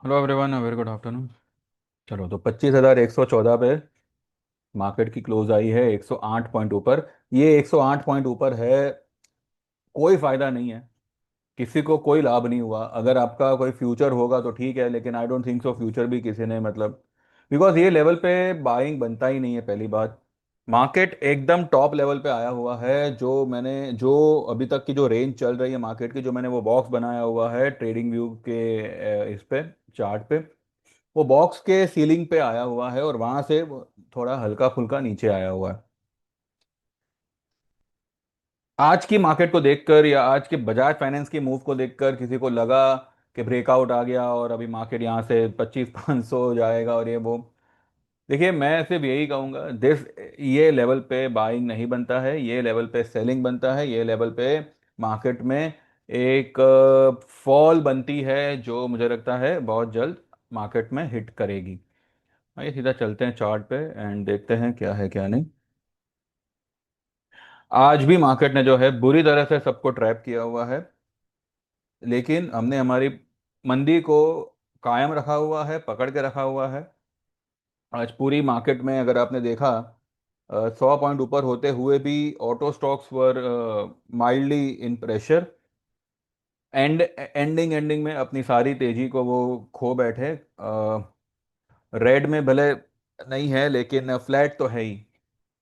Hello everyone, very good afternoon. चलो, तो 25,114 पे मार्केट की क्लोज आई है, 108 पॉइंट ऊपर। ये 108 पॉइंट ऊपर है, कोई फायदा नहीं है, किसी को कोई लाभ नहीं हुआ। अगर आपका कोई फ्यूचर होगा तो ठीक है, लेकिन I don't think so future भी किसी ने मतलब, बिकॉज ये लेवल पे बाइंग बनता ही नहीं है। पहली बात, मार्केट एकदम टॉप लेवल पे आया हुआ है। जो अभी तक की जो रेंज चल रही है मार्केट की, जो मैंने वो बॉक्स बनाया हुआ है ट्रेडिंग व्यू के इस पे चार्ट पे, वो बॉक्स के सीलिंग पे आया हुआ है और वहां से वो थोड़ा हल्का फुल्का नीचे आया हुआ है। आज की मार्केट को देखकर या आज के बजाज फाइनेंस की मूव को देखकर किसी को लगा कि ब्रेकआउट आ गया और अभी मार्केट यहाँ से 25-500 जाएगा और ये वो। देखिए, मैं सिर्फ यही कहूंगा, दिस ये लेवल पे बाइंग नहीं बनता है, ये लेवल पे सेलिंग बनता है, ये लेवल पे मार्केट में एक फॉल बनती है जो मुझे लगता है बहुत जल्द मार्केट में हिट करेगी। आइए सीधा चलते हैं चार्ट पे एंड देखते हैं क्या है क्या नहीं। आज भी मार्केट ने जो है बुरी तरह से सबको ट्रैप किया हुआ है, लेकिन हमने हमारी मंदी को कायम रखा हुआ है, पकड़ के रखा हुआ है। आज पूरी मार्केट में अगर आपने देखा, 100 पॉइंट ऊपर होते हुए भी ऑटो स्टॉक्स वर माइल्डली इन प्रेशर। एंडिंग में अपनी सारी तेजी को वो खो बैठे। रेड में भले नहीं है लेकिन फ्लैट तो है ही।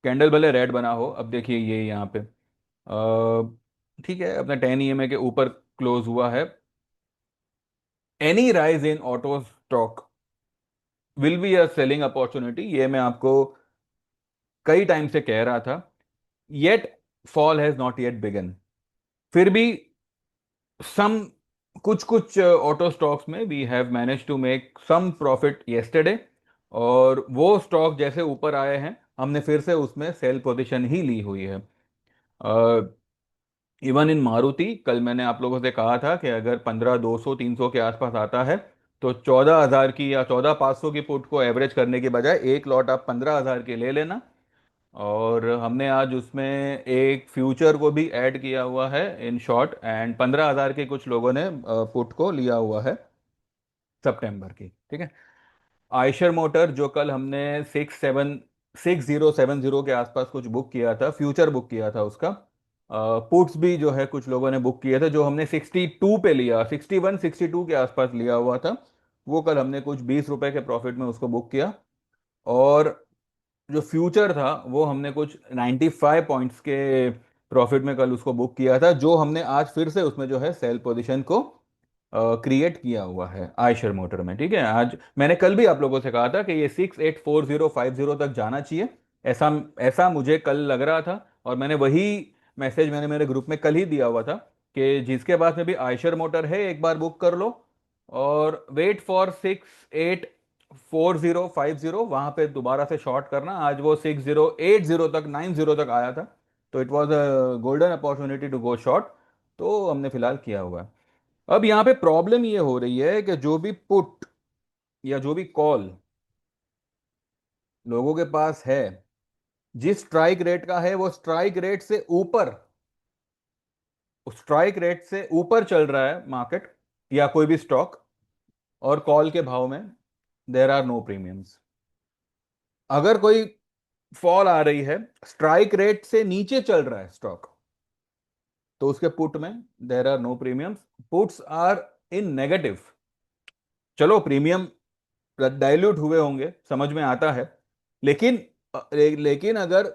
कैंडल भले रेड बना हो, अब देखिए ये यहाँ पे ठीक है, अपने 10 EMA के ऊपर क्लोज हुआ है। Any rise in auto stock will be a selling opportunity, ये मैं आपको कई टाइम से कह रहा था। Yet fall has not yet begun. फिर भी सम कुछ कुछ ऑटो स्टॉक्स में we have manage to make some profit yesterday, और वो स्टॉक जैसे ऊपर आए हैं हमने फिर से उसमें सेल पोजीशन ही ली हुई है। इवन इन मारुति, कल मैंने आप लोगों से कहा था कि अगर 15,200-300 के आसपास आता है तो 14,000 की या 14,500 की पुट को एवरेज करने के बजाय एक लॉट आप 15,000 के ले लेना। और हमने आज उसमें एक फ्यूचर को भी ऐड किया हुआ है इन शॉर्ट, एंड 15,000 के कुछ लोगों ने पुट को लिया हुआ है सितंबर की। ठीक है। आयशर मोटर जो कल हमने 6070 के आसपास कुछ बुक किया था, फ्यूचर बुक किया था उसका, पुट्स भी जो है कुछ लोगों ने बुक किए थे, जो हमने 62 पे लिया, 61-62 के आसपास लिया हुआ था, वो कल हमने कुछ 20 रुपए के प्रॉफिट में उसको बुक किया। और जो फ्यूचर था वो हमने कुछ 95 पॉइंट्स के प्रॉफिट में कल उसको बुक किया था, जो हमने आज फिर से उसमें जो है सेल पोजीशन को क्रिएट किया हुआ है आयशर मोटर में। ठीक है, आज मैंने कल भी आप लोगों से कहा था कि ये 684050 तक जाना चाहिए, ऐसा ऐसा मुझे कल लग रहा था। और मैंने वही मैसेज मैंने मेरे ग्रुप में कल ही दिया हुआ था कि जिसके पास में भी आयशर मोटर है एक बार बुक कर लो, और वेट फॉर 684050, वहां पे दोबारा से शॉर्ट करना। आज वो 6080 तक, 90 तक आया था, तो it was a golden opportunity to go short. तो हमने फिलहाल किया हुआ है। अब यहाँ पे प्रॉब्लम ये हो रही है कि जो भी पुट या जो भी कॉल लोगों के पास है, जिस स्ट्राइक रेट का है वो स्ट्राइक रेट से ऊपर, स्ट्राइक रेट से ऊपर चल रहा है मार्केट या कोई भी स्टॉक, और कॉल के भाव में देर आर नो प्रीमियम्स। अगर कोई फॉल आ रही है, स्ट्राइक रेट से नीचे चल रहा है स्टॉक, तो उसके पुट में there are no premiums, puts are in negative. चलो, प्रीमियम डाइल्यूट हुए होंगे, समझ में आता है, लेकिन लेकिन अगर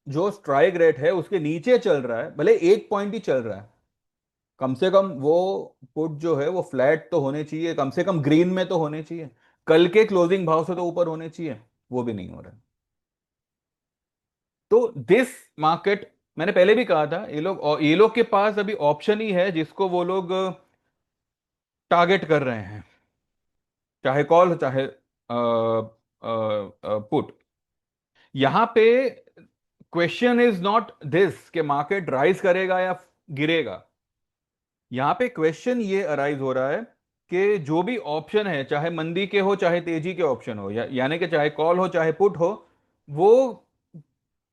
जो स्ट्राइक रेट है उसके नीचे चल रहा है, भले 1 पॉइंट ही चल रहा है, कम से कम वो पुट जो है वो फ्लैट तो होने चाहिए, कम से कम ग्रीन में तो होने चाहिए, कल के क्लोजिंग भाव से तो ऊपर होने चाहिए। वो भी नहीं हो रहा है। तो दिस मार्केट, मैंने पहले भी कहा था, ये लोग के पास अभी ऑप्शन ही है जिसको वो लोग टारगेट कर रहे हैं, चाहे कॉल चाहे पुट। यहां पे क्वेश्चन इज नॉट दिस कि मार्केट राइज करेगा या गिरेगा। यहां पे क्वेश्चन ये अराइज हो रहा है कि जो भी ऑप्शन है, चाहे मंदी के हो चाहे तेजी के ऑप्शन हो, यानी कि चाहे कॉल हो चाहे पुट हो, वो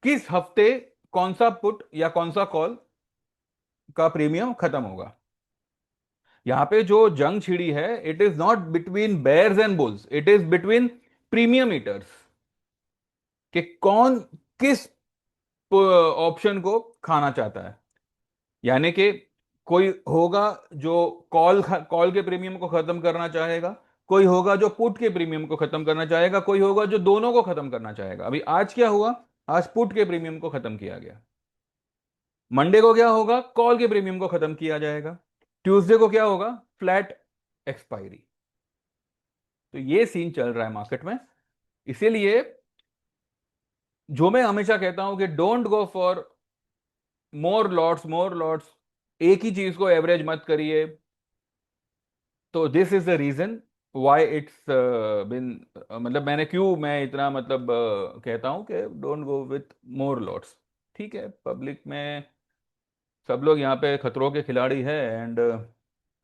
किस हफ्ते कौन सा पुट या कौन सा कॉल का प्रीमियम खत्म होगा। यहाँ पे जो जंग छिड़ी है, it is not between bears and bulls, it is between premium eaters, कि कौन किस ऑप्शन को खाना चाहता है। यानी कि कोई होगा जो कॉल के प्रीमियम को खत्म करना चाहेगा, कोई होगा जो पुट के प्रीमियम को खत्म करना चाहेगा, कोई होगा जो दोनों को खत्म करना चाहेगा। अभी आज क्या हुआ? आज पुट के प्रीमियम को खत्म किया गया। मंडे को क्या होगा? कॉल के प्रीमियम को खत्म किया जाएगा। ट्यूसडे को क्या होगा? Flat expiry. तो ये सीन चल रहा है मार्केट में। इसीलिए जो मैं हमेशा कहता हूं कि don't go for more lots, more lots, एक ही चीज को एवरेज मत करिए। तो this is the reason why it's bin, मतलब मैंने क्यों मैं इतना मतलब कहता हूं कि don't go with more lots. ठीक है, पब्लिक में सब लोग यहाँ पे खतरों के खिलाड़ी है एंड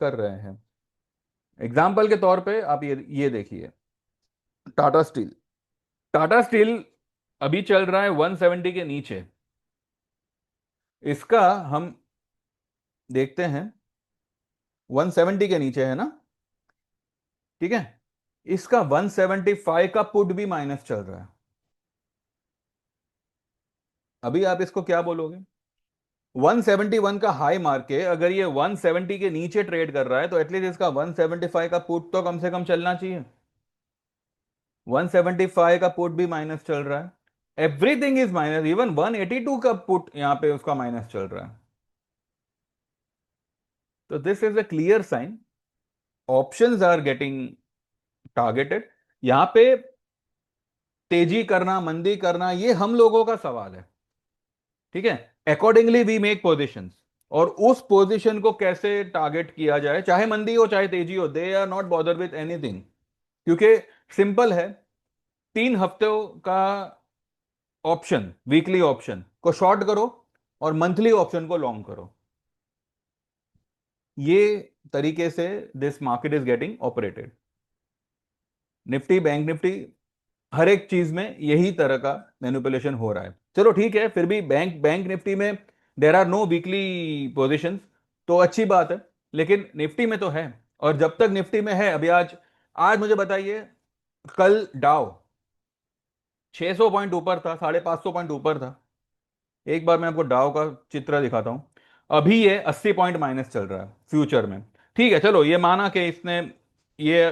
कर रहे हैं। एग्जाम्पल के तौर पे आप ये देखिए, टाटा स्टील। टाटा स्टील अभी चल रहा है 170 के नीचे। इसका हम देखते हैं, 170 के नीचे है ना, ठीक है। इसका 175 का पुट भी माइनस चल रहा है। अभी आप इसको क्या बोलोगे? 171 का हाई मार्क के अगर ये 170 के नीचे ट्रेड कर रहा है, तो एटलीस्ट इसका 175 का पुट तो कम से कम चलना चाहिए। 175 का पुट भी माइनस चल रहा है, एवरीथिंग इज माइनस, इवन 182 का पुट यहां पे उसका माइनस चल रहा है। तो this is a clear sign, options are getting targeted. यहां पे तेजी करना मंदी करना ये हम लोगों का सवाल है, ठीक है। अकॉर्डिंगली वी मेक पोजिशंस, और उस पोजीशन को कैसे टारगेट किया जाए, चाहे मंदी हो चाहे तेजी हो, they are not bother with anything. क्योंकि सिंपल है, 3 हफ्तों का ऑप्शन, वीकली ऑप्शन को शॉर्ट करो और मंथली ऑप्शन को लॉन्ग करो। ये तरीके से this market is getting operated. Nifty, bank Nifty, हर एक चीज में यही तरह का मैनिपुलेशन हो रहा है। चलो ठीक है, फिर भी बैंक बैंक निफ्टी में there are no weekly positions, तो अच्छी बात है। लेकिन निफ्टी में तो है, और जब तक निफ्टी में है, अभी आज आज मुझे बताइए, कल डाउ 600 पॉइंट ऊपर था, 550 पॉइंट ऊपर था। एक बार मैं आपको डाउ का चित्र दिखाता हूं। अभी ये 80 पॉइंट माइनस चल रहा है फ्यूचर में। ठीक है, चलो ये माना कि इसने, ये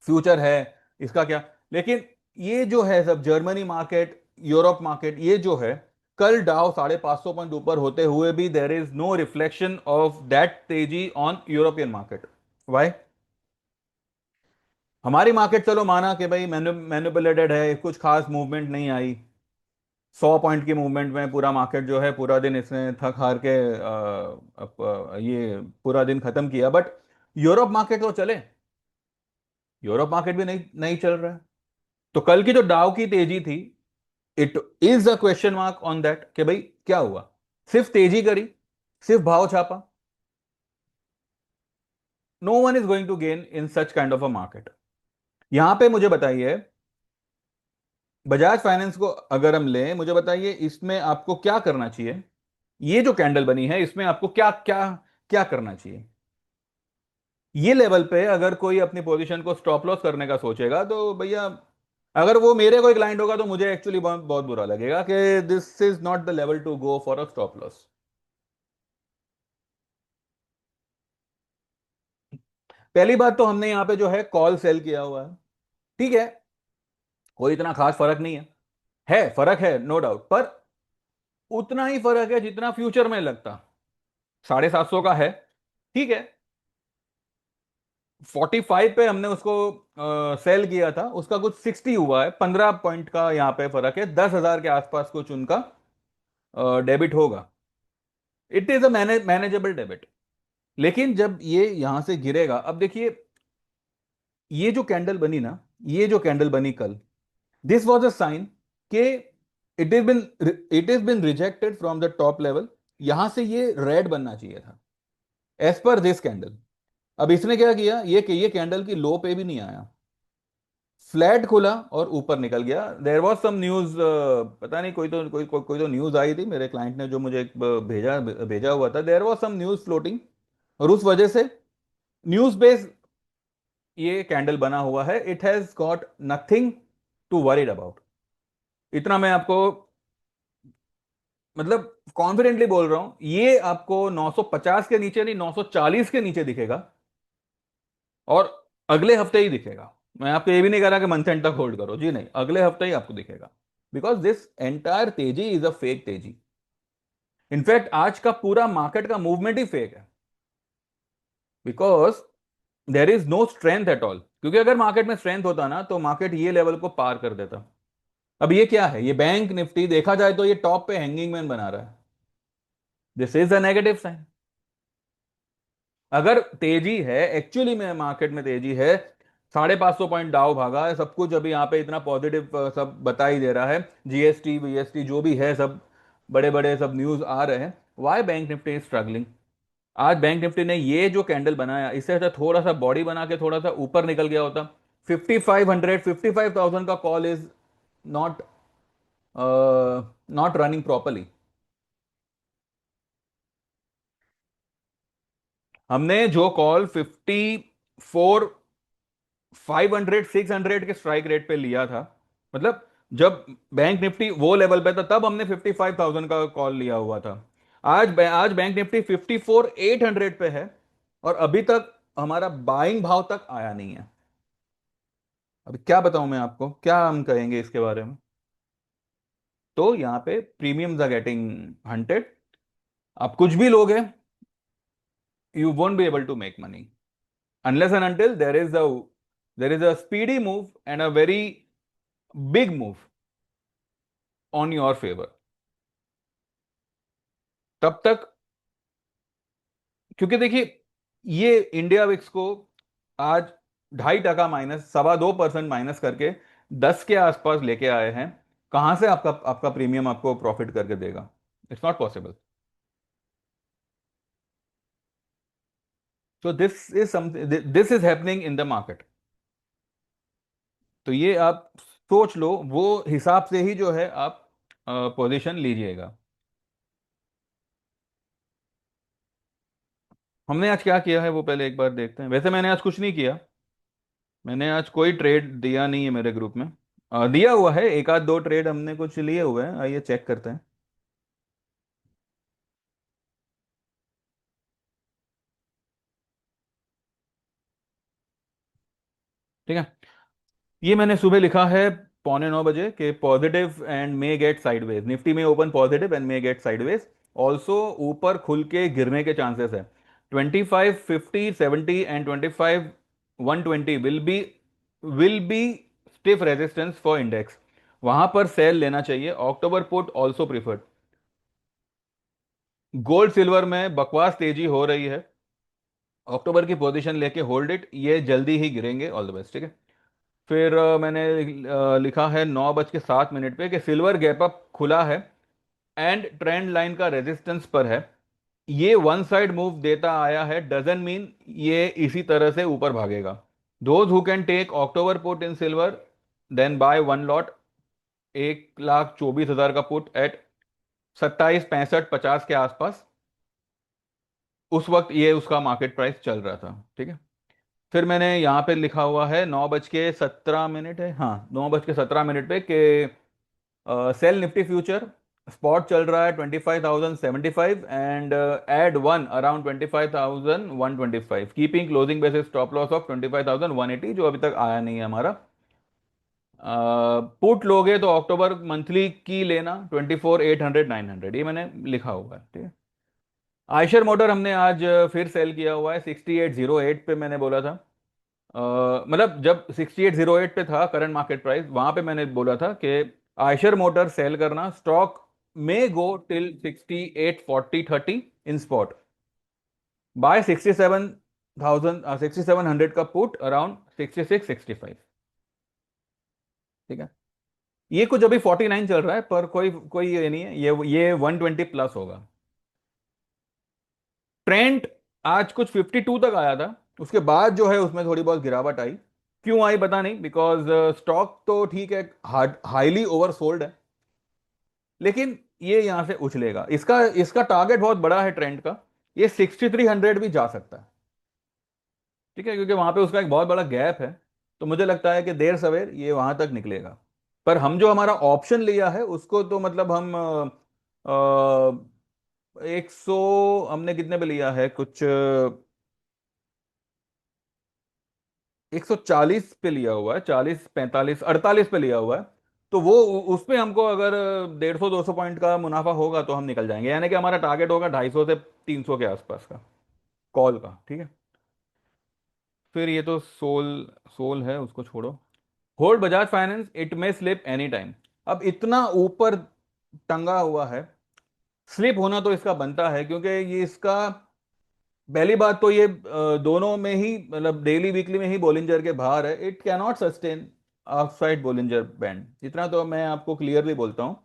फ्यूचर है, इसका क्या। लेकिन ये जो है सब जर्मनी मार्केट, यूरोप मार्केट, ये जो है, कल डाउ 550 पॉइंट ऊपर होते हुए भी there is no reflection of that तेजी ऑन यूरोपियन मार्केट। वाई? हमारी मार्केट चलो माना कि भाई मैनिपुलेटेड है, कुछ खास मूवमेंट नहीं आई, 100 पॉइंट की मूवमेंट में पूरा मार्केट जो है, पूरा दिन इसने थक हार के ये पूरा दिन खत्म किया। बट यूरोप मार्केट तो चले, यूरोप मार्केट भी नहीं नहीं चल रहा है। तो कल की जो डाउ की तेजी थी, it is a question mark on that कि भाई क्या हुआ। सिर्फ तेजी करी, सिर्फ भाव छापा, no one is going to gain in such kind of a market. यहां पे मुझे बताइए, बजाज फाइनेंस को अगर हम लें, मुझे बताइए इसमें आपको क्या करना चाहिए। ये जो कैंडल बनी है, इसमें आपको क्या क्या क्या करना चाहिए। ये लेवल पे अगर कोई अपनी पोजीशन को स्टॉप लॉस करने का सोचेगा, तो भैया, अगर वो मेरे कोई क्लाइंट होगा तो मुझे एक्चुअली बहुत बहुत बुरा लगेगा कि this is not the level to go for a stop loss. पहली बात तो हमने यहां पे जो है कॉल सेल किया हुआ है, ठीक है, कोई इतना खास फर्क नहीं है फर्क है नो डाउट, पर उतना ही फर्क है जितना फ्यूचर में लगता। 750 का है, ठीक है। 45 पे हमने उसको सेल किया था, उसका कुछ 60 हुआ है, 15 पॉइंट का यहाँ पे फर्क है, 10,000 के आसपास कुछ उनका डेबिट होगा। It is a manageable debit. लेकिन जब ये यहां से गिरेगा, अब देखिए, ये जो कैंडल बनी ना, ये जो कैंडल बनी कल, दिस वॉज अ साइन के it is been rejected from the top level. यहां से ये रेड बनना चाहिए था एज पर दिस कैंडल। अब इसने क्या किया, ये कैंडल की लो पे भी नहीं आया, फ्लैट खुला और ऊपर निकल गया। देयर वॉज सम न्यूज, पता नहीं, कोई तो न्यूज आई थी, मेरे क्लाइंट ने जो मुझे एक भेजा भेजा हुआ था, there was some news floating, और उस वजह से न्यूज बेस्ड ये कैंडल बना हुआ है, it has got nothing to worried about. इतना मैं आपको मतलब कॉन्फिडेंटली बोल रहा हूं, ये आपको 950 के नीचे नहीं, 940 के नीचे दिखेगा, और अगले हफ्ते ही दिखेगा। मैं आपको ये भी नहीं कह रहा कि मंथ एंड तक होल्ड करो, जी नहीं, अगले हफ्ते ही आपको दिखेगा। बिकॉज दिस एंटायर तेजी इज अ फेक तेजी। इनफैक्ट आज का पूरा मार्केट का मूवमेंट ही फेक है, because there is no strength at all. क्योंकि अगर मार्केट में स्ट्रेंथ होता ना तो मार्केट ये लेवल को पार कर देता। अब ये क्या है, ये बैंक निफ्टी देखा जाए तो ये टॉप पे हैंगिंग मैन बना रहा है। This is a negative sign. अगर तेजी है, एक्चुअली में मार्केट में तेजी है, 550 पॉइंट डाउ भागा है, सब कुछ अभी यहाँ पे इतना पॉजिटिव सब बता ही दे रहा है, जीएसटी वीएसटी जो भी है सब बड़े बड़े सब न्यूज आ रहे हैं, why bank nifty is struggling. आज बैंक निफ्टी ने ये जो कैंडल बनाया, इससे अच्छा थोड़ा सा बॉडी बना के थोड़ा सा ऊपर निकल गया होता। 5500 55,000 का call is not not running properly. हमने जो कॉल 500 600 के स्ट्राइक रेट पे लिया था, मतलब जब बैंक निफ्टी वो लेवल पे था तब हमने 55,000 का कॉल लिया हुआ था। आज बैंक निफ्टी 54,800 पे है, और अभी तक हमारा बाइंग भाव तक आया नहीं है। अभी क्या बताऊं मैं आपको, क्या हम कहेंगे इसके बारे में। तो यहाँ पे प्रीमियम्स आर गेटिंग हंटेड। आप कुछ भी लोगे, you won't be able to make money unless and until there is a speedy move and a very big move on your favor। तब तक, क्योंकि देखिए, ये इंडिया विक्स को आज 2.5% माइनस, 2.25% माइनस करके 10 के आसपास लेके आए हैं। कहां से आपका आपका प्रीमियम आपको प्रॉफिट करके देगा? It's not possible. So this is happening in the market. तो ये आप सोच लो, वो हिसाब से ही जो है आप पोजीशन लीजिएगा। हमने आज क्या किया है वो पहले एक बार देखते हैं। वैसे मैंने आज कुछ नहीं किया, मैंने आज कोई ट्रेड दिया नहीं है मेरे ग्रुप में। दिया हुआ है एक आध दो ट्रेड हमने कुछ लिए हुए हैं, आइए चेक करते हैं। ठीक है, ये मैंने सुबह लिखा है 8:45 बजे के positive and may get sideways, Nifty में open positive and may get sideways. Also ऊपर खुल के गिरने के चांसेस है। 25 50 70 and 25 120 will be stiff resistance for index. वहां पर सेल लेना चाहिए। October put also preferred. Gold silver में बकवास तेजी हो रही है, अक्टूबर की पोजीशन लेके होल्ड इट, ये जल्दी ही गिरेंगे। ऑल द बेस्ट, ठीक है। फिर मैंने लिखा है 9:07 पे कि सिल्वर गैप अप खुला है एंड ट्रेंड लाइन का रेजिस्टेंस पर है। ये वन साइड मूव देता आया है, डजंट मीन ये इसी तरह से ऊपर भागेगा। Those who can take October put in silver then buy one lot, 1,24,000 का पुट एट 27 65 50 के आसपास। उस वक्त ये उसका मार्केट प्राइस चल रहा था, ठीक है। फिर मैंने यहाँ पे लिखा हुआ है 9:17 है, हाँ, 9:17 पे के सेल निफ्टी फ्यूचर स्पॉट चल रहा है 25,075 and add one around 25,125, keeping closing basis stop loss of 25,180, जो अभी तक आया नहीं है हमारा। पुट लोगे तो अक्टूबर मंथली की लेना 24,800 900, ये मैंने लिखा हुआ है, ठीक है। आयशर मोटर हमने आज फिर सेल किया हुआ है 6808 पे। मैंने बोला था मतलब जब 6808 पे था करंट मार्केट प्राइस, वहां पे मैंने बोला था कि आयशर मोटर सेल करना, स्टॉक में go till 6840 30 in spot, buy 67,000 का पुट अराउंड 6665, ठीक है। ये कुछ अभी 49 चल रहा है, पर कोई कोई ये नहीं है, ये 120 प्लस होगा। ट्रेंड आज कुछ 52 तक आया था, उसके बाद जो है उसमें थोड़ी बहुत गिरावट आई। क्यों आई पता नहीं, बिकॉज स्टॉक तो ठीक है, हाईली ओवरसोल्ड है, लेकिन ये यहां से उछलेगा। इसका इसका टारगेट बहुत बड़ा है ट्रेंड का, ये 6300 भी जा सकता है। ठीक है, क्योंकि वहां पे उसका एक बहुत बड़ा गैप है। तो मुझे लगता है कि देर सवेर ये वहां तक निकलेगा। पर हम जो हमारा ऑप्शन लिया है उसको तो मतलब हम 100, हमने कितने पे लिया है कुछ 140 पे लिया हुआ है, 40 45 48 पे लिया हुआ है। तो वो उस पे हमको अगर 150 200 पॉइंट का मुनाफा होगा तो हम निकल जाएंगे, यानी कि हमारा टारगेट होगा 250 से 300 के आसपास का कॉल का। ठीक है। फिर ये तो सोल सोल है, उसको छोड़ो। Hold Bajaj finance, it may slip any time. अब इतना ऊपर टंगा हुआ है, स्लिप होना तो इसका बनता है, क्योंकि ये इसका पहली बात तो ये दोनों में ही मतलब डेली वीकली में ही बोलिंजर के बाहर है। It cannot sustain outside Bollinger band, इतना तो मैं आपको क्लियरली बोलता हूं।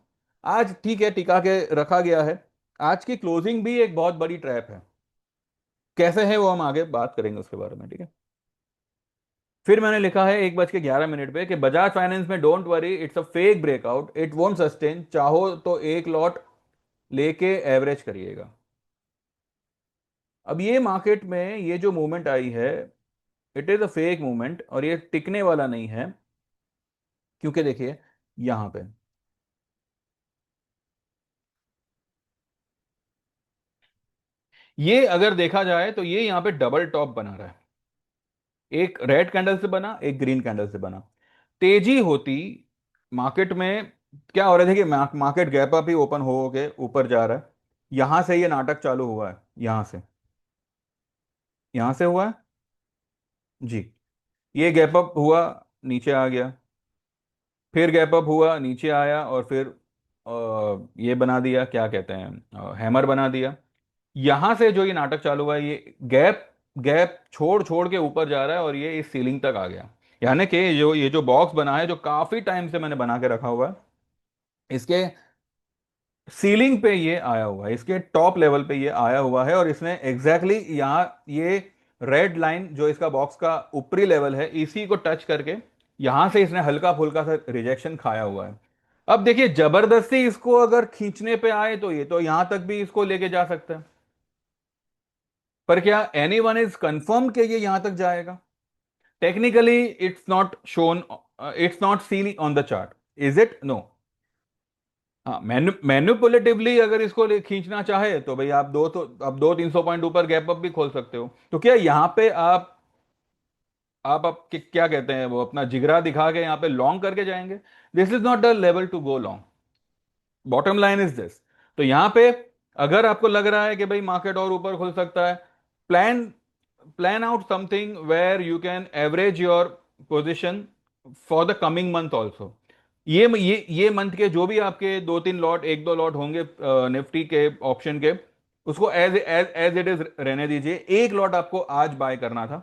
आज ठीक है, टिका के रखा गया है। आज की क्लोजिंग भी एक बहुत बड़ी ट्रैप है। कैसे है वो हम आगे बात करेंगे उसके बारे में। ठीक है। फिर मैंने लिखा है 1:11 पे कि बजाज फाइनेंस में don't worry, it's a fake breakout, it won't sustain, चाहो तो एक लॉट लेके एवरेज करिएगा। अब ये मार्केट में ये जो मूवमेंट आई है, it is a fake movement और ये टिकने वाला नहीं है। क्योंकि देखिए यहां पे ये अगर देखा जाए तो ये यहां पे डबल टॉप बना रहा है। एक रेड कैंडल से बना, एक ग्रीन कैंडल से बना। तेजी होती मार्केट में क्या हो रहा है कि मार्केट गैप अप ही ओपन हो के ऊपर जा रहा है। यहां से ये नाटक चालू हुआ है, यहां से हुआ है जी। ये गैप अप हुआ, नीचे आ गया, फिर गैप अप हुआ, नीचे आया, और फिर ये बना दिया, क्या कहते हैं, हैमर बना दिया। यहां से जो ये नाटक चालू हुआ है, ये गैप गैप छोड़ छोड़ के ऊपर जा रहा है और ये इस सीलिंग तक आ गया। यानी कि जो ये जो बॉक्स बना है, जो काफी टाइम से मैंने बना के रखा हुआ है, इसके सीलिंग पे ये आया हुआ है, इसके टॉप लेवल पे ये आया हुआ है, और इसने एग्जैक्टली यहाँ ये रेड लाइन जो इसका बॉक्स का ऊपरी लेवल है, इसी को टच करके यहां से इसने हल्का फुल्का सा रिजेक्शन खाया हुआ है। अब देखिए जबरदस्ती इसको अगर खींचने पे आए तो ये तो यहां तक भी इसको लेके जा सकता है। पर क्या एनी वन इज कंफर्म कि ये यहां तक जाएगा? Technically it's not shown, it's not seen on the chart. Is it? No. हाँ, मैन्युपुलेटिवली अगर इसको खींचना चाहे तो भाई आप दो तो अब 200 300 पॉइंट ऊपर गैप अप भी खोल सकते हो। तो क्या यहां पे आप क्या कहते हैं, वो अपना जिगरा दिखा के यहां पे लॉन्ग करके जाएंगे? This is not the level to go long. Bottom line is this. तो यहां पे अगर आपको लग रहा है कि भाई मार्केट और ऊपर खुल सकता है, plan plan out something where you can average your position for the coming month also. ये मंथ के जो भी आपके दो तीन लॉट, एक दो लॉट होंगे निफ्टी के ऑप्शन के, उसको as as as it is रहने दीजिए। एक लॉट आपको आज बाय करना था,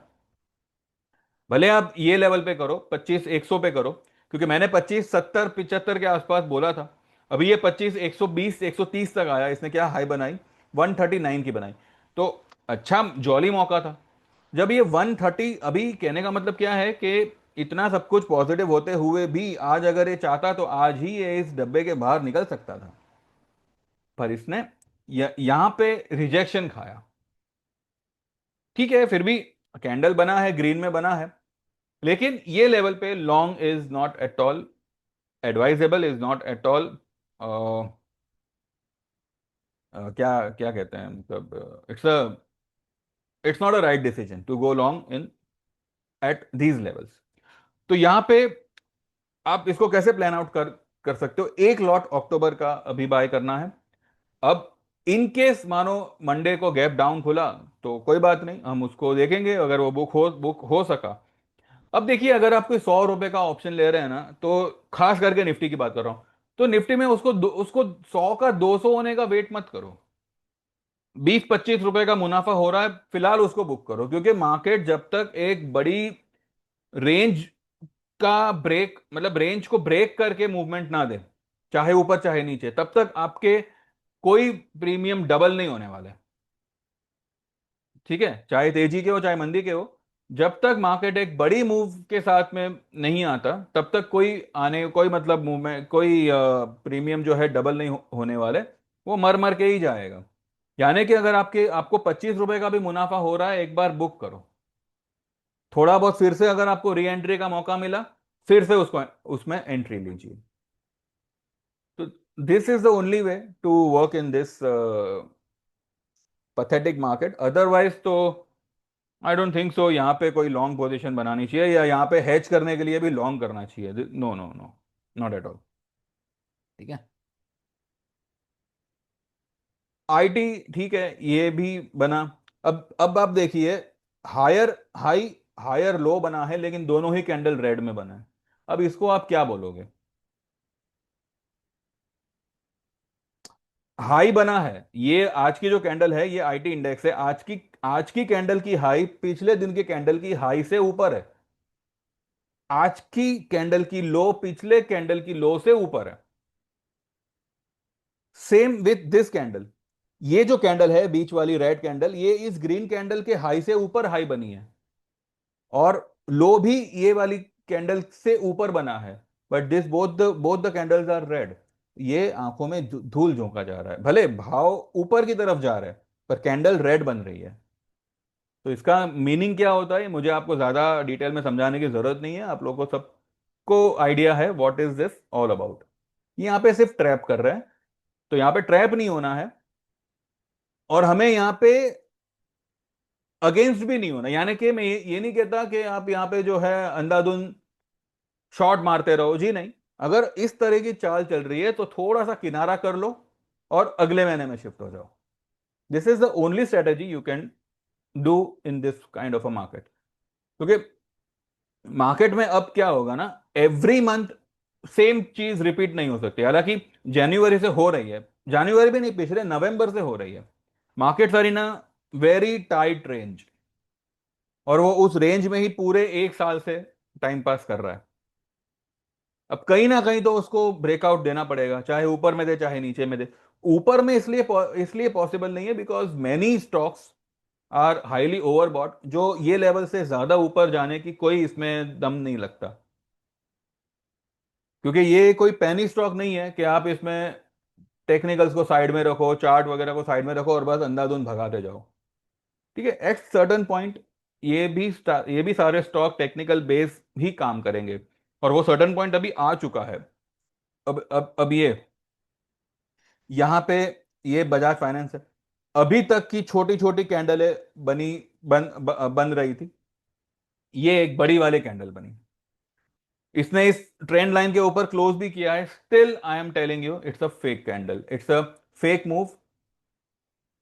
भले आप ये लेवल पे करो, 25 100 पे करो, क्योंकि मैंने 25 70 75 के आसपास बोला था। अभी ये 25 120 130 तक आया, इसने क्या हाई बनाई, 139 की बनाई। तो अच्छा जॉली मौका था। जब ये 130, अभी कहने का मतलब क्या है कि इतना सब कुछ पॉजिटिव होते हुए भी आज अगर ये चाहता तो आज ही ये इस डब्बे के बाहर निकल सकता था। पर इसने यहां पे रिजेक्शन खाया। ठीक है, फिर भी कैंडल बना है, ग्रीन में बना है, लेकिन ये लेवल पे long is not at all advisable, is not at all क्या क्या कहते हैं, मतलब it's not a right decision to go long in at these levels. तो यहां पे आप इसको कैसे प्लान आउट कर सकते हो? एक लॉट अक्टूबर का अभी बाय करना है। अब इन केस मानो मंडे को गैप डाउन खुला तो कोई बात नहीं, हम उसको देखेंगे अगर वो बुक हो सका। अब देखिए अगर आप कोई 100 रुपए का ऑप्शन ले रहे हैं ना, तो खास करके निफ्टी की बात कर रहा हूं, तो निफ्टी में उसको 100 का 200 होने का वेट मत करो। 20 25 रुपए का मुनाफा हो रहा है, फिलहाल उसको बुक करो, क्योंकि मार्केट जब तक एक बड़ी रेंज का ब्रेक, मतलब रेंज को ब्रेक करके मूवमेंट ना दे, चाहे ऊपर चाहे नीचे, तब तक आपके कोई प्रीमियम डबल नहीं होने वाले। ठीक है, चाहे तेजी के हो चाहे मंदी के हो, जब तक मार्केट एक बड़ी मूव के साथ में नहीं आता, तब तक कोई मतलब मूवमेंट, कोई प्रीमियम जो है डबल नहीं होने वाले। वो मर मर के ही जाएगा। यानी कि अगर आपको 25 रुपए का भी मुनाफा हो रहा है, एक बार बुक करो। थोड़ा बहुत फिर से अगर आपको री एंट्री का मौका मिला, फिर से उसको उसमें एंट्री लीजिए। तो this is the only way to work in this pathetic market. Otherwise तो आई डोंट थिंक सो यहाँ पे कोई लॉन्ग पोजीशन बनानी चाहिए, या यहाँ पे हेज करने के लिए भी लॉन्ग करना चाहिए। No no no, not at all. ठीक है। आईटी ठीक है, ये भी बना। अब आप देखिए, हायर हाई, हायर लो बना है, लेकिन दोनों ही कैंडल रेड में बना है। अब इसको आप क्या बोलोगे? हाई बना है, ये आज की जो कैंडल है ये आईटी इंडेक्स है, आज की कैंडल की हाई पिछले दिन के कैंडल की हाई से ऊपर है। आज की कैंडल की लो पिछले कैंडल की लो से ऊपर है। Same with this candle. ये जो कैंडल है बीच वाली रेड कैंडल, ये इस ग्रीन कैंडल के हाई से ऊपर हाई बनी है, और लो भी ये वाली कैंडल से ऊपर बना है। But this both the candles are red. ये आंखों में धूल झोंका जा रहा है, भले भाव ऊपर की तरफ जा रहा है, पर कैंडल रेड बन रही है। तो इसका मीनिंग क्या होता है, मुझे आपको ज्यादा डिटेल में समझाने की जरूरत नहीं है, आप लोगों को सबको आइडिया है what is this all about. यहाँ पे सिर्फ ट्रैप कर रहे हैं, तो यहाँ पे ट्रैप नहीं होना है, और हमें यहाँ पे अगेंस्ट भी नहीं होना। यानी कि मैं ये नहीं कहता कि आप यहाँ पे जो है अंधाधुंध शॉट मारते रहो, जी नहीं। अगर इस तरह की चाल चल रही है तो थोड़ा सा किनारा कर लो और अगले महीने में शिफ्ट हो जाओ। This is the only strategy you can do in this kind of a market. क्योंकि मार्केट में अब क्या होगा ना, एवरी मंथ सेम चीज रिपीट नहीं हो सकती। हालांकि जनवरी से हो रही है, जनवरी भी नहीं, पिछले नवंबर से हो रही है। Markets are in a very tight range, और वो उस रेंज में ही पूरे एक साल से टाइम पास कर रहा है। अब कहीं ना कहीं तो उसको ब्रेकआउट देना पड़ेगा, चाहे ऊपर में दे चाहे नीचे में दे। ऊपर में इसलिए पॉसिबल नहीं है because many stocks are highly overbought, जो ये लेवल से ज्यादा ऊपर जाने की कोई इसमें दम नहीं लगता। क्योंकि ये कोई पैनी स्टॉक नहीं है कि आप इसमें टेक्निकल्स को साइड में रखो, चार्ट वगैरह को साइड में रखो और बस अंधाधुंध भगाते जाओ। ठीक है, एट सर्टन पॉइंट ये भी सारे स्टॉक टेक्निकल बेस ही काम करेंगे, और वो सर्टन पॉइंट अभी आ चुका है। अब ये यहाँ पे ये बजाज फाइनेंस है। अभी तक की छोटी छोटी कैंडलें बनी बन रही थी, ये एक बड़ी वाली कैंडल बनी। इसने इस ट्रेंड लाइन के ऊपर क्लोज भी किया है। Still I am telling you it's a fake candle, it's a fake move,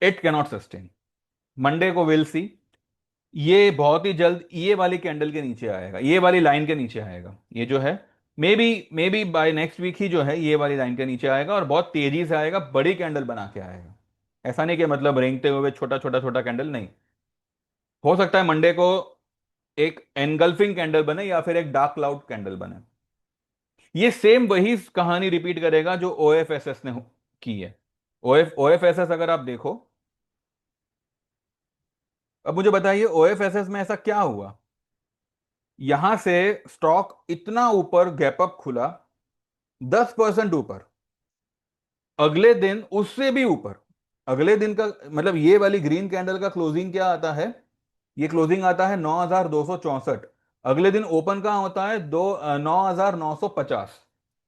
it cannot sustain. Monday को विल सी। ये बहुत ही जल्द ये वाली कैंडल के नीचे आएगा, ये वाली लाइन के नीचे आएगा, ये जो है maybe by next week ही जो है ये वाली लाइन के नीचे आएगा, और बहुत तेजी से आएगा, बड़ी कैंडल बना के आएगा। ऐसा नहीं कि मतलब रेंगते हुए छोटा छोटा छोटा कैंडल नहीं। हो सकता है मंडे को एक एनगल्फिंग कैंडल बने या फिर एक डार्क क्लाउड कैंडल बने। ये सेम वही कहानी रिपीट करेगा जो ओएफएसएस ने की है। ओएफएसएस अगर आप देखो, अब मुझे बताइए ओएफएसएस में ऐसा क्या हुआ। यहां से स्टॉक इतना ऊपर गैप अप खुला, 10% ऊपर, अगले दिन उससे भी ऊपर। अगले दिन का मतलब ये वाली ग्रीन कैंडल का क्लोजिंग क्या आता है, ये क्लोजिंग आता है 9,264। अगले दिन ओपन कहाँ होता है, 9,950।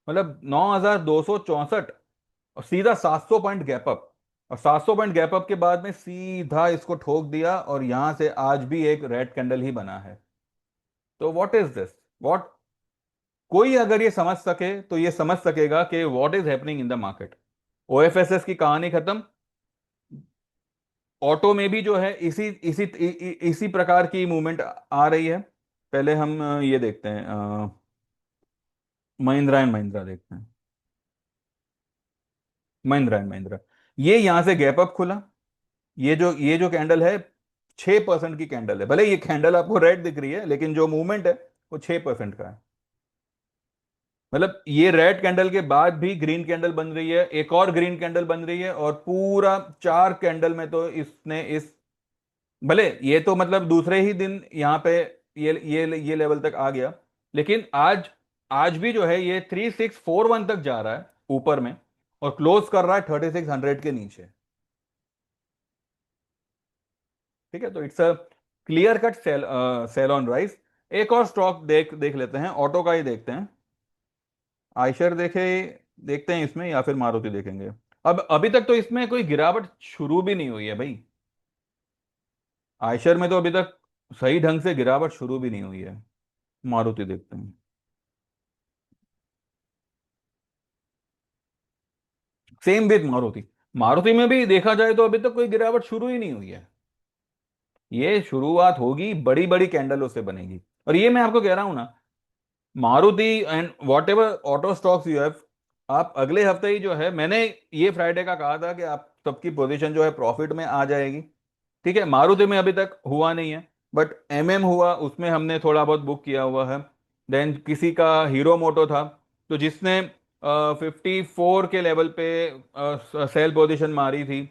मतलब 9,264, और सीधा 700 पॉइंट गैप अप। और 700 पॉइंट गैप अप के बाद में सीधा इसको ठोक दिया, और यहां से आज भी एक रेड कैंडल ही बना है। तो व्हाट इज दिस, व्हाट, कोई अगर ये समझ सके तो ये समझ सकेगा कि what is happening in the market. OFSS की कहानी खत्म। ऑटो में भी जो है इसी प्रकार की मूवमेंट आ रही है। पहले हम ये देखते हैं, महिंद्रा एंड महिंद्रा देखते हैं। महिंद्रा एंड महिंद्रा, ये यहां से गैप अप खुला। ये जो कैंडल है, 6% की कैंडल है। भले ये कैंडल आपको रेड दिख रही है, लेकिन जो मूवमेंट है वो 6% का है। मतलब ये रेड कैंडल के बाद भी ग्रीन कैंडल बन रही है, एक और ग्रीन कैंडल बन रही है, और पूरा 4 कैंडल में तो इसने इस, भले ये तो मतलब दूसरे ही दिन यहाँ पे ये लेवल तक आ गया, लेकिन आज आज भी जो है ये 3641 तक जा रहा है ऊपर में, और क्लोज कर रहा है 3600 के नीचे। ठीक है, तो it's a clear cut sell on rise. एक और स्टॉक देख देख लेते हैं, ऑटो का ही देखते हैं। आयशर देखे, देखते हैं इसमें, या फिर मारुति देखेंगे। अब अभी तक तो इसमें कोई गिरावट शुरू भी नहीं हुई है भाई। आयशर में तो अभी तक सही ढंग से गिरावट शुरू भी नहीं हुई है। मारुति देखते हैं। Same with Maruti. मारुति में भी देखा जाए तो अभी तक कोई गिरावट शुरू ही नहीं हुई है। ये शुरुआत होगी, बड़ी बड़ी कैंडलों से बनेगी। और ये मैं आपको कह रहा हूं ना, Maruti and what ever auto stocks you have, आप अगले हफ्ते ही जो है, मैंने ये फ्राइडे का कहा था कि आप सबकी पोजीशन जो है प्रॉफिट में आ जाएगी। ठीक है, मारुति में अभी तक हुआ नहीं है, बट एमएम हुआ, उसमें हमने थोड़ा बहुत बुक किया हुआ है। देन किसी का हीरो मोटो था, तो जिसने 54 के लेवल पे सेल पोजीशन मारी थी,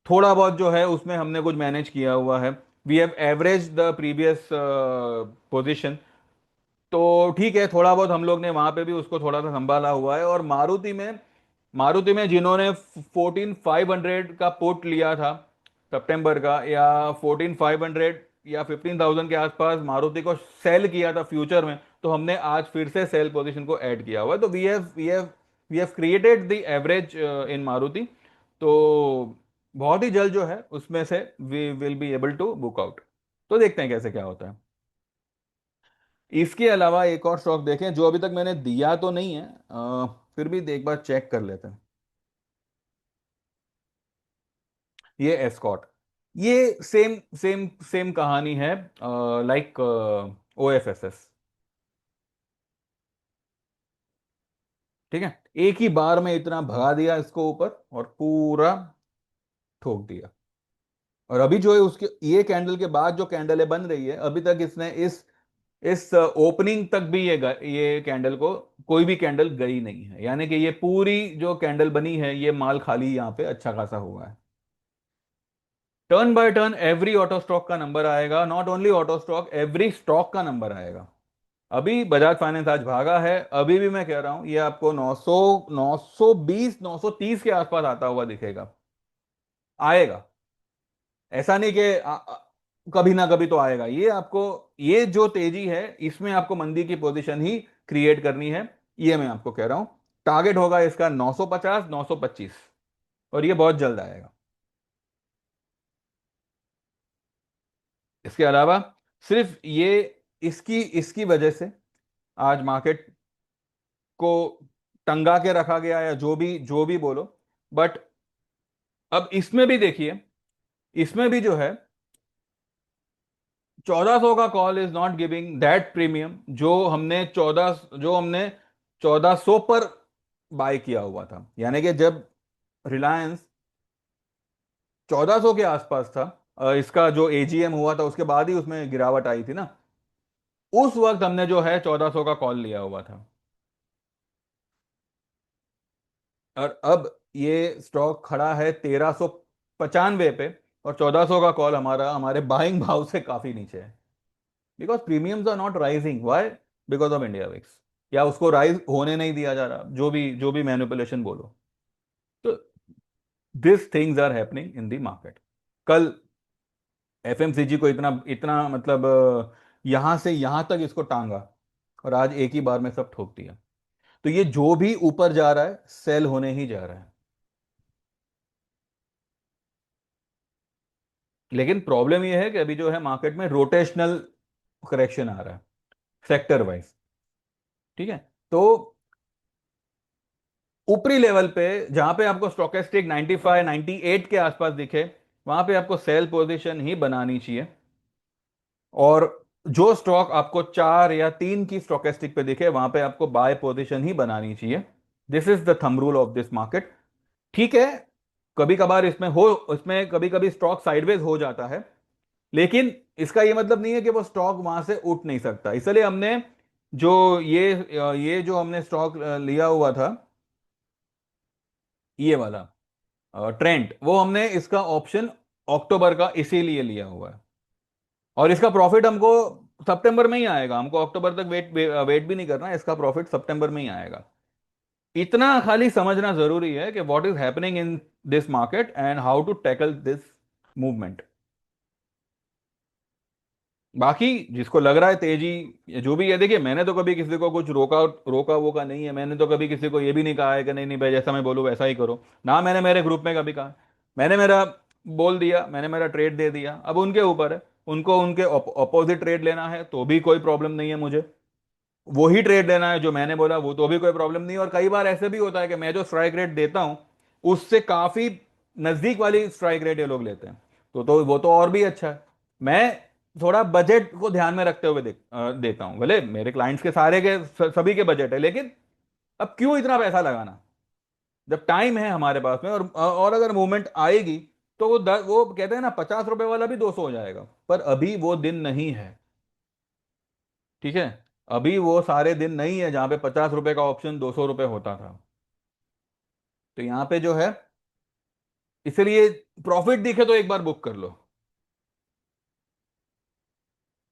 थोड़ा बहुत जो है उसमें हमने कुछ मैनेज किया हुआ है। We have average the previous position. तो ठीक है, थोड़ा बहुत हम लोग ने वहां पे भी उसको थोड़ा सा संभाला हुआ है। और मारुति में जिन्होंने 14,500 का पुट लिया था सितंबर का, या 14,500 या 15,000 के आसपास मारुति को सेल किया था फ्यूचर में, तो हमने आज फिर से सेल पोजीशन को ऐड किया हुआ है। तो we have created the average in Maruti. तो बहुत ही जल्द जो है उसमें से we will be able to book out. तो देखते हैं कैसे क्या होता है। इसके अलावा एक और स्टॉक देखें जो अभी तक मैंने दिया तो नहीं है, फिर भी एक बार चेक कर लेते हैं। ये एस्कॉट, ये सेम सेम सेम कहानी है, लाइक ओएफएसएस। ठीक है, एक ही बार में इतना भगा दिया इसको ऊपर और पूरा ठोक दिया। और अभी जो है उसके ये कैंडल के बाद जो कैंडल है बन रही है, अभी तक इसने इस ओपनिंग तक भी ये कैंडल को कोई भी कैंडल गई नहीं है। यानी कि ये पूरी जो कैंडल बनी है, ये माल खाली यहाँ पे अच्छा खासा हुआ है। Turn by turn every auto stock का नंबर आएगा, not only auto stock, every stock का नंबर आएगा। अभी बजाज फाइनेंस आज भागा है, अभी भी मैं कह रहा हूं ये आपको 900, 920, 930 के आसपास आता हुआ दिखेगा। आएगा, ऐसा नहीं कि कभी ना कभी तो आएगा ये आपको। ये जो तेजी है, इसमें आपको मंदी की पोजीशन ही क्रिएट करनी है। ये मैं आपको कह रहा हूं, टारगेट होगा इसका 950, 925, और ये बहुत जल्द आएगा। इसके अलावा सिर्फ ये, इसकी इसकी वजह से आज मार्केट को टंगा के रखा गया, या जो भी बोलो। बट अब इसमें भी देखिए, इसमें भी जो है 1400 का call is not giving that premium जो हमने 1400 पर बाय किया हुआ था। यानी कि जब रिलायंस 1400 के आसपास था, इसका जो एजीएम हुआ था उसके बाद ही उसमें गिरावट आई थी ना, उस वक्त हमने जो है 1400 का कॉल लिया हुआ था। और अब ये स्टॉक खड़ा है 1395 पे, और 1400 का कॉल हमारा हमारे बाइंग भाव से काफी नीचे है। Because premiums are not rising, why? Because of India VIX, या उसको राइज होने नहीं दिया जा रहा, जो भी मैनिपुलेशन बोलो। तो this things are happening in the market. कल एफएमसीजी को इतना इतना मतलब यहां से यहां तक इसको टांगा, और आज एक ही बार में सब ठोक दिया। तो ये जो भी ऊपर जा रहा है सेल होने ही जा रहा है। लेकिन प्रॉब्लम ये है कि अभी जो है मार्केट में रोटेशनल करेक्शन आ रहा है, सेक्टर वाइज। ठीक है, तो ऊपरी लेवल पे जहां पे आपको स्टोकेस्टिक 95, 98 के आसपास दिखे, वहां पे आपको सेल पोजीशन ही बनानी चाहिए। और जो स्टॉक आपको 4 या 3 की स्टोकेस्टिक पे दिखे, वहां पे आपको बाय पोजीशन ही बनानी चाहिए। This is the thumb rule of this market. ठीक है, कभी कभार इसमें कभी कभी स्टॉक साइडवेज हो जाता है, लेकिन इसका ये मतलब नहीं है कि वो स्टॉक वहां से उठ नहीं सकता। इसलिए हमने जो ये जो हमने स्टॉक लिया हुआ था, ये वाला ट्रेंड, वो हमने इसका ऑप्शन अक्टूबर का इसीलिए लिया हुआ है। और इसका प्रॉफिट हमको सितंबर में ही आएगा, हमको अक्टूबर तक वेट वेट भी नहीं करना है, इसका प्रॉफिट सितंबर में ही आएगा। इतना खाली समझना जरूरी है कि what is happening in this market and how to tackle this movement. बाकी जिसको लग रहा है तेजी, या जो भी है, देखिए मैंने तो कभी किसी को कुछ रोका रोका वोका नहीं है। मैंने तो कभी किसी को ये भी नहीं कहा है कि नहीं नहीं भाई जैसा मैं बोलूँ वैसा ही करो। ना मैंने मेरे ग्रुप में कभी कहा। मैंने मेरा बोल दिया, मैंने मेरा ट्रेड दे दिया, अब उनके ऊपर है। उनको उनके अपोजिट ट्रेड लेना है तो भी कोई प्रॉब्लम नहीं है मुझे। वही ट्रेड लेना है जो मैंने बोला वो तो भी कोई प्रॉब्लम नहीं है। और कई बार ऐसे भी होता है कि मैं जो स्ट्राइक रेट देता हूं उससे काफी नजदीक वाली स्ट्राइक रेट ये लोग लेते हैं। तो वो तो और भी अच्छा है। मैं थोड़ा बजट को ध्यान में रखते हुए देता हूं। भले मेरे क्लाइंट्स के सारे के सभी के बजट है, लेकिन अब क्यों इतना पैसा लगाना जब टाइम है हमारे पास में। और अगर मूवमेंट आएगी तो वो कहते हैं ना 50 रुपए वाला भी 200 हो जाएगा। पर अभी वो दिन नहीं है। ठीक है। अभी वो सारे दिन नहीं है जहां पे 50 रुपए का ऑप्शन 200 रुपए होता था। तो यहां पे जो है, इसलिए प्रॉफिट दिखे तो एक बार बुक कर लो।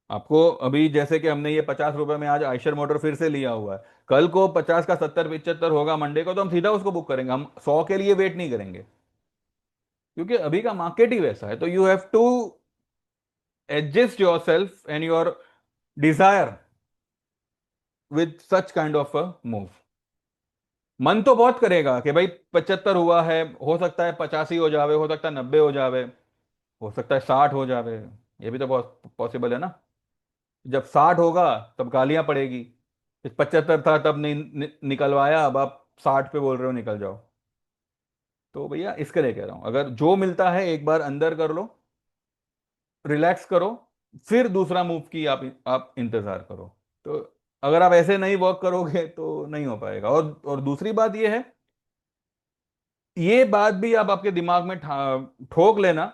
आपको अभी जैसे कि हमने ये 50 रुपए में आज आयशर मोटर फिर से लिया हुआ है, कल को 50 का 70 75 होगा मंडे को, तो हम सीधा उसको बुक करेंगे। हम 100 के लिए वेट नहीं करेंगे, क्योंकि अभी का मार्केट ही वैसा है। तो you have to adjust yourself and your desire with such kind of a move. मन तो बहुत करेगा कि भाई 75 हुआ है, हो सकता है 85 हो जावे, हो सकता है 90 हो जावे, हो सकता है 60 हो जावे। ये भी तो बहुत पॉसिबल है ना। जब 60 होगा तब गालियां पड़ेगी, 75 था तब नहीं निकलवाया, अब आप 60 पे बोल रहे हो निकल जाओ। तो भैया इसके लिए कह रहा हूं, अगर जो मिलता है एक बार अंदर कर लो, रिलैक्स करो, फिर दूसरा मूव की आप इंतजार करो। तो अगर आप ऐसे नहीं वर्क करोगे तो नहीं हो पाएगा। और दूसरी बात यह है, ये बात भी आप आपके दिमाग में ठोक लेना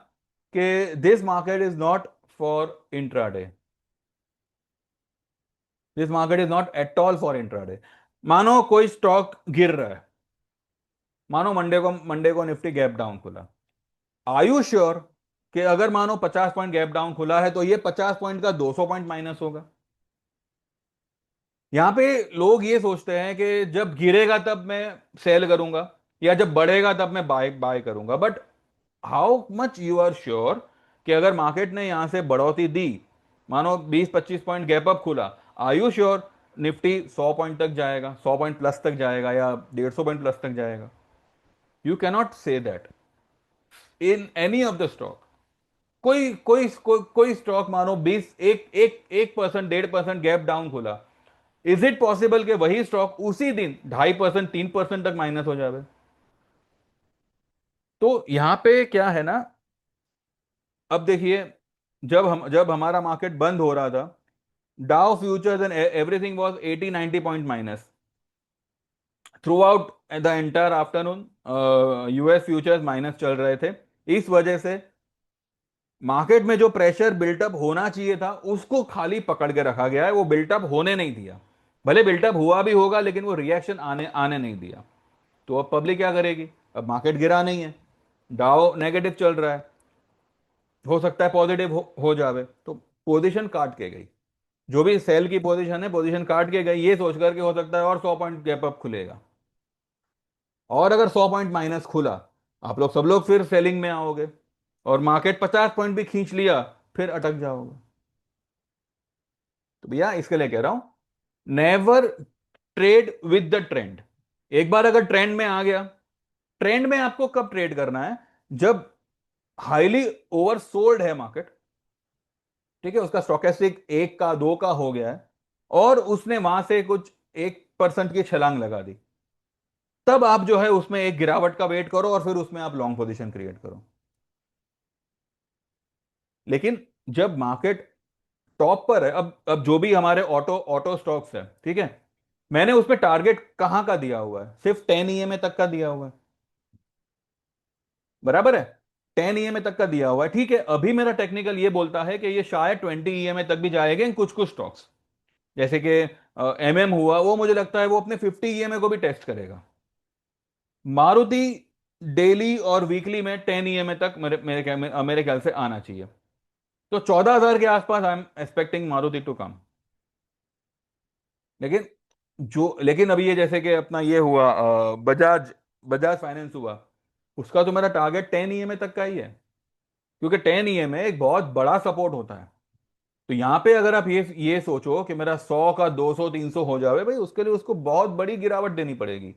कि this market is not for intraday. This market is not at all for intraday. मानो कोई स्टॉक गिर रहा है, मानो मंडे को निफ्टी गैप डाउन खुला। आर यू श्योर कि अगर मानो 50 पॉइंट गैप डाउन खुला है तो ये 50 पॉइंट का 200 पॉइंट माइनस होगा? यहां पे लोग ये सोचते हैं कि जब गिरेगा तब मैं सेल करूंगा, या जब बढ़ेगा तब मैं बाय बाय करूंगा। But how much you are sure कि अगर मार्केट ने यहां से बढ़ोतरी दी, मानो 20 25 पॉइंट गैप अप खुला, are you sure nifty 100 point तक जाएगा, 100 पॉइंट प्लस तक जाएगा, या 150 पॉइंट प्लस तक जाएगा? You cannot say that in any of the stock. कोई स्टॉक मानो 20 1% 1.5% गैप डाउन खुला, इज इट पॉसिबल कि वही स्टॉक उसी दिन 2.5% 3% तक माइनस हो जाए? तो यहां पे क्या है ना, अब देखिए, जब हमारा मार्केट बंद हो रहा था, Dow futures and everything was 80 90 point minus through out the entire afternoon. US futures minus चल रहे थे। इस वजह से मार्केट में जो प्रेशर बिल्टअप होना चाहिए था उसको खाली पकड़ के रखा गया है, वो बिल्टअप होने नहीं दिया। भले बिल्टअप हुआ भी होगा लेकिन वो रिएक्शन आने आने नहीं दिया। तो अब पब्लिक क्या करेगी? अब मार्केट गिरा नहीं है, डाउ नेगेटिव चल रहा है, हो सकता है पॉजिटिव हो जावे, तो पोजीशन काट के गई। जो भी सेल की पोजीशन है, पोजीशन काट के गई, ये सोच करके हो सकता है और 100 पॉइंट गैप अप खुलेगा। और अगर 100 पॉइंट माइनस खुला, आप लोग सब लोग फिर सेलिंग में आओगे, और मार्केट 50 पॉइंट भी खींच लिया, फिर अटक जाओगे। तो भैया इसके लिए कह रहा हूं, never trade with the trend. एक बार अगर ट्रेंड में आ गया, ट्रेंड में आपको कब ट्रेड करना है? जब हाईली ओवरसोल्ड है मार्केट, ठीक है, उसका स्टोकेस्टिक 1 का 2 का हो गया है, और उसने वहां से कुछ 1% की छलांग लगा दी, तब आप जो है उसमें एक गिरावट का वेट करो और फिर उसमें आप लॉन्ग पोजीशन क्रिएट करो। लेकिन जब मार्केट टॉप पर है, अब जो भी हमारे ऑटो ऑटो स्टॉक्स है, ठीक है, मैंने उसमें टारगेट कहां का दिया हुआ है? सिर्फ 10 ईएमए तक का दिया हुआ है, बराबर है। 10 ईएमए तक का दिया हुआ है, ठीक है। अभी मेरा टेक्निकल ये बोलता है कि ये शायद 20 ईएमए तक भी जाएंगे इन कुछ कुछ स्टॉक्स, जैसे कि एमएम हुआ, वो मुझे लगता है वो अपने 50 ईएमए को भी टेस्ट करेगा। मारुति डेली और वीकली में 10 ईएमए तक मेरे ख्याल से आना चाहिए। तो 14,000 के आसपास I am expecting Maruti to come. लेकिन लेकिन अभी ये जैसे कि अपना ये हुआ, बजाज बजाज फाइनेंस हुआ, उसका तो मेरा टारगेट 10 ईएमए तक का ही है, क्योंकि 10 ईएमए एक बहुत बड़ा सपोर्ट होता है। तो यहां पे अगर आप ये सोचो कि मेरा 100 का 200 300 हो जावे भाई, उसके लिए उसको बहुत बड़ी गिरावट देनी पड़ेगी।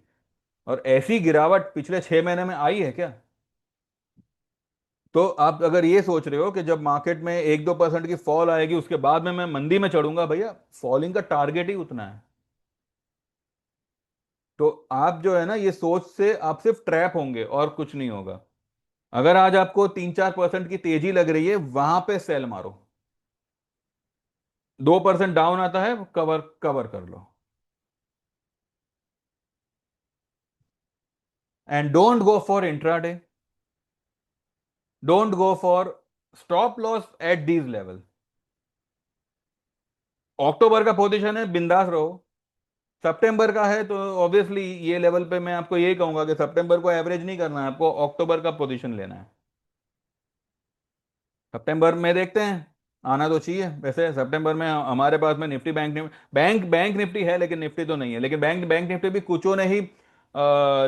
और ऐसी गिरावट पिछले 6 महीने में आई है क्या? तो आप अगर ये सोच रहे हो कि जब मार्केट में 1-2% की फॉल आएगी उसके बाद में मैं मंदी में चढ़ूंगा, भैया फॉलिंग का टारगेट ही उतना है। तो आप जो है ना, ये सोच से आप सिर्फ ट्रैप होंगे और कुछ नहीं होगा। अगर आज आपको 3-4% की तेजी लग रही है, वहां पे सेल मारो। 2% डाउन आता है, कवर कवर कर लो। And don't go for intraday, don't go for stop loss at these level. October का पोजीशन है, बिंदास रहो। सितंबर का है तो ऑब्वियसली ये लेवल पे मैं आपको यही कहूंगा कि सितंबर को एवरेज नहीं करना है, आपको अक्टूबर का पोजीशन लेना है। सितंबर में देखते हैं, आना तो चाहिए। वैसे सितंबर में हमारे पास में Nifty bank Nifty bank Nifty है, लेकिन निफ्टी तो नहीं है। लेकिन बैंक बैंक निफ्टी भी कुछों ने ही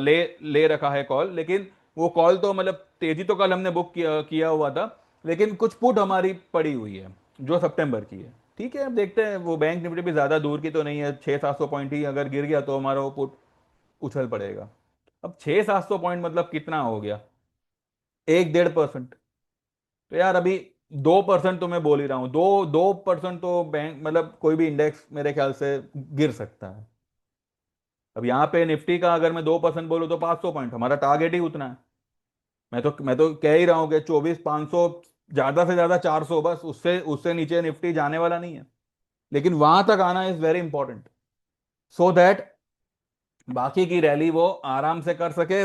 ले ले रखा है कॉल। लेकिन वो कॉल तो मतलब तेजी तो कल हमने बुक किया हुआ था, लेकिन कुछ पुट हमारी पड़ी हुई है जो सितंबर की है। ठीक है, अब देखते हैं। वो बैंक निफ्टी भी ज्यादा दूर की तो नहीं है, 600-700 पॉइंट ही अगर गिर गया तो हमारा वो पुट उछल पड़ेगा। अब 600-700 पॉइंट मतलब कितना हो गया? 1-1.5%। तो यार अभी 2% तो मैं बोल ही रहा हूं, 2-2% तो बैंक मतलब कोई भी इंडेक्स मेरे ख्याल से गिर सकता है। अब यहाँ पे निफ्टी का अगर मैं 2% बोलूँ तो 500 पॉइंट हमारा टारगेट ही उतना है। मैं तो कह ही रहा हूँ कि 24,500, ज्यादा से ज्यादा 400, बस उससे उससे नीचे निफ्टी जाने वाला नहीं है। लेकिन वहां तक आना is very important, so that बाकी की रैली वो आराम से कर सके,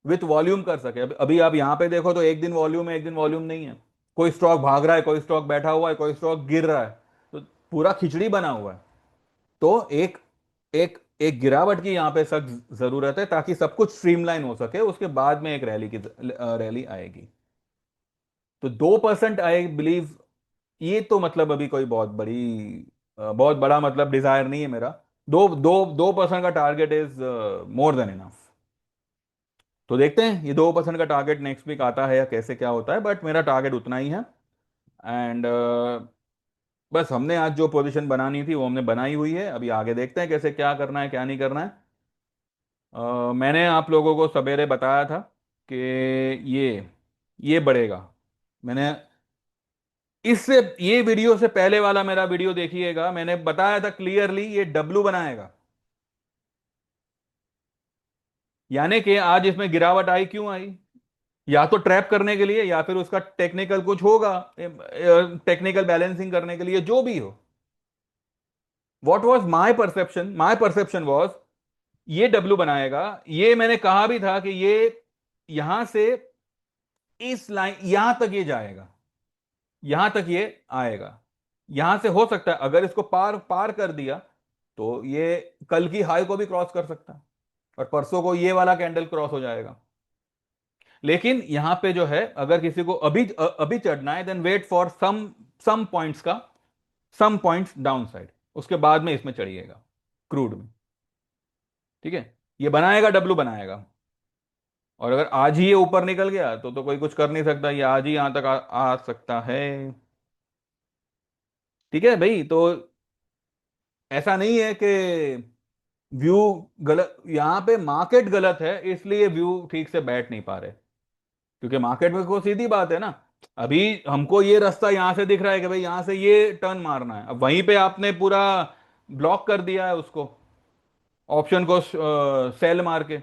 विथ वॉल्यूम कर सके। अभी आप यहां पे देखो तो एक दिन वॉल्यूम है, एक दिन वॉल्यूम नहीं है। कोई स्टॉक भाग रहा है, कोई स्टॉक बैठा हुआ है, कोई स्टॉक गिर रहा है। तो पूरा खिचड़ी बना हुआ है। तो एक एक एक गिरावट की यहां पे सख्त जरूरत है, ताकि सब कुछ स्ट्रीमलाइन हो सके, उसके बाद में एक रैली आएगी। तो 2% आई बिलीव, ये तो मतलब अभी कोई बहुत बड़ा मतलब डिजायर नहीं है मेरा। 2% का target is more than enough. तो देखते हैं ये 2% का टारगेट नेक्स्ट वीक आता है या कैसे क्या होता है, बट मेरा टारगेट उतना ही है। एंड बस हमने आज जो पोजीशन बनानी थी वो हमने बनाई हुई है। अभी आगे देखते हैं कैसे क्या करना है क्या नहीं करना है। मैंने आप लोगों को सवेरे बताया था कि ये ये बढ़ेगा। मैंने इससे ये वीडियो से पहले वाला मेरा वीडियो देखिएगा, मैंने बताया था क्लियरली ये डब्लू बनाएगा। यानी कि आज इसमें गिरावट आई, क्यों आई? या तो ट्रैप करने के लिए, या फिर उसका टेक्निकल कुछ होगा, टेक्निकल बैलेंसिंग करने के लिए, जो भी हो। What was my perception was ये डब्लू बनाएगा। ये मैंने कहा भी था कि ये यहां से इस लाइन यहां तक ये जाएगा, यहां तक ये आएगा। यहां से हो सकता है अगर इसको पार पार कर दिया तो ये कल की हाई को भी क्रॉस कर सकता है, और परसों को ये वाला कैंडल क्रॉस हो जाएगा। लेकिन यहां पे जो है, अगर किसी को अभी चढ़ना है, then wait for some points का, सम पॉइंट्स डाउन साइड, उसके बाद में इसमें चढ़िएगा क्रूड में। ठीक है, ये बनाएगा, डब्लू बनाएगा। और अगर आज ही ये ऊपर निकल गया तो कोई कुछ कर नहीं सकता, ये आज ही यहां तक आ सकता है। ठीक है भाई, तो ऐसा नहीं है कि व्यू गलत, यहां पे मार्केट गलत है इसलिए व्यू ठीक से बैठ नहीं पा रहे। क्योंकि मार्केट में को सीधी बात है ना, अभी हमको ये रास्ता यहां से दिख रहा है कि भाई यहां से ये टर्न मारना है, अब वहीं पे आपने पूरा ब्लॉक कर दिया है उसको, ऑप्शन को सेल मार के,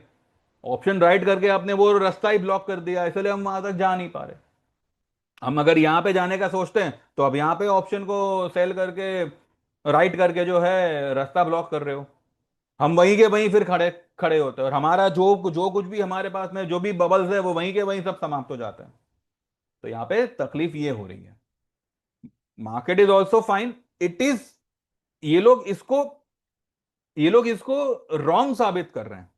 ऑप्शन राइट करके आपने वो रास्ता ही ब्लॉक कर दिया, इसलिए हम वहां तक जा नहीं पा रहे। हम अगर यहां पे जाने का सोचते हैं तो अब यहां पे ऑप्शन को सेल करके, राइट करके जो है रास्ता ब्लॉक कर रहे हो। हम वहीं के वहीं फिर खड़े खड़े होते हैं, और हमारा जो जो कुछ भी हमारे पास में जो भी बबल्स है वो वहीं के वहीं सब समाप्त हो जाते हैं। तो यहाँ पे तकलीफ ये हो रही है। Market is also fine, it is, ये लोग इसको ये लोग इसको रॉन्ग साबित कर रहे हैं।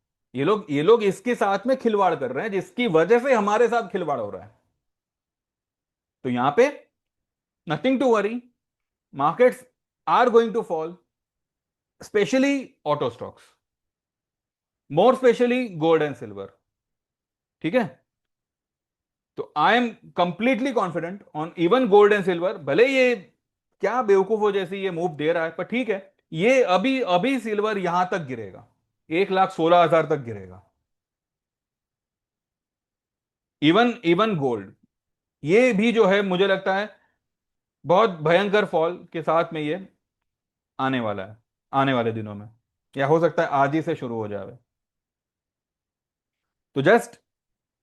ये लोग इसके साथ में खिलवाड़ कर रहे हैं, जिसकी वजह से हमारे साथ खिलवाड़ हो रहा है। तो यहां पे nothing to worry, markets are going to fall, specially auto stocks, more specially gold and silver. ठीक है, तो I am completely confident on even gold and silver. भले ये क्या बेवकूफों जैसी ये मूव दे रहा है, पर ठीक है। ये अभी अभी सिल्वर यहां तक गिरेगा, 1,16,000 तक गिरेगा। इवन इवन गोल्ड, ये भी जो है मुझे लगता है बहुत भयंकर फॉल के साथ में ये आने वाला है, आने वाले दिनों में, या हो सकता है आज ही से शुरू हो जाए। तो just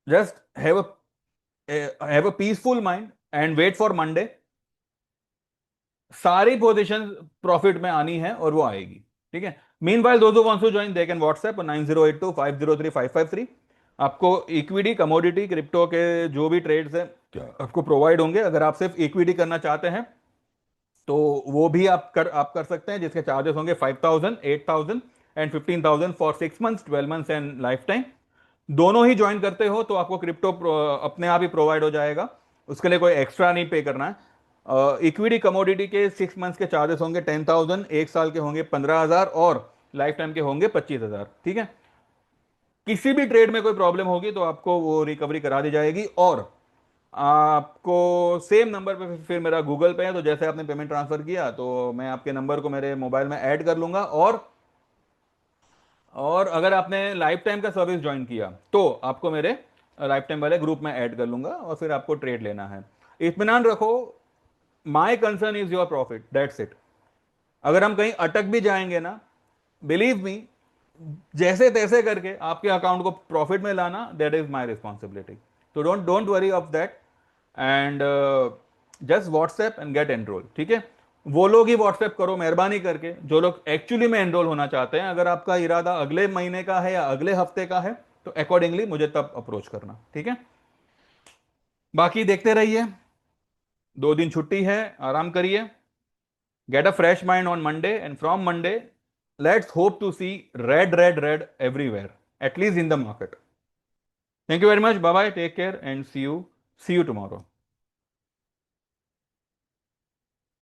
just have a peaceful mind and wait for Monday. सारी पोजीशन प्रॉफिट में आनी है और वो आएगी। ठीक है। मीन वाइल दोस्तों wants to join they can WhatsApp 9082503553। आपको इक्विटी, कमोडिटी, क्रिप्टो के जो भी ट्रेड्स हैं आपको प्रोवाइड होंगे। अगर आप सिर्फ इक्विटी करना चाहते हैं तो वो भी आप कर सकते हैं, जिसके चार्जेस होंगे 5,000, 8,000 and 15,000 for 6 months, 12 months and life time. दोनों ही ज्वाइन करते हो तो आपको क्रिप्टो अपने आप ही प्रोवाइड हो जाएगा, उसके लिए कोई एक्स्ट्रा नहीं पे करना है। इक्विटी कमोडिटी के 6 मंथ्स के चार्जेस होंगे 10,000, एक साल के होंगे 15,000 और लाइफ टाइम के होंगे 25,000। ठीक है। किसी भी ट्रेड में कोई प्रॉब्लम होगी तो आपको वो रिकवरी करा दी जाएगी। और आपको सेम नंबर पे फिर मेरा गूगल पे है, तो जैसे आपने पेमेंट ट्रांसफर किया तो मैं आपके नंबर को मेरे मोबाइल में ऐड कर लूंगा। और अगर आपने लाइफ टाइम का सर्विस ज्वाइन किया तो आपको मेरे लाइफ टाइम वाले ग्रुप में ऐड कर लूंगा और फिर आपको ट्रेड लेना है। इत्मीनान रखो, my concern is your profit, that's it. अगर हम कहीं अटक भी जाएंगे ना, बिलीव मी, जैसे तैसे करके आपके अकाउंट को प्रॉफिट में लाना, दैट इज माई रिस्पॉन्सिबिलिटी। तो don't don't worry of that and just WhatsApp and get enroll. ठीक है। वो लोग ही व्हाट्सएप करो मेहरबानी करके जो लोग एक्चुअली में एनरोल होना चाहते हैं। अगर आपका इरादा अगले महीने का है या अगले हफ्ते का है तो अकॉर्डिंगली मुझे तब अप्रोच करना। ठीक है। बाकी देखते रहिए, 2 दिन छुट्टी है, आराम करिए। Get a fresh mind on Monday, and from Monday, let's hope to see red, red, red everywhere, at least in the market. Thank you very much. Bye bye. Take care and see you tomorrow.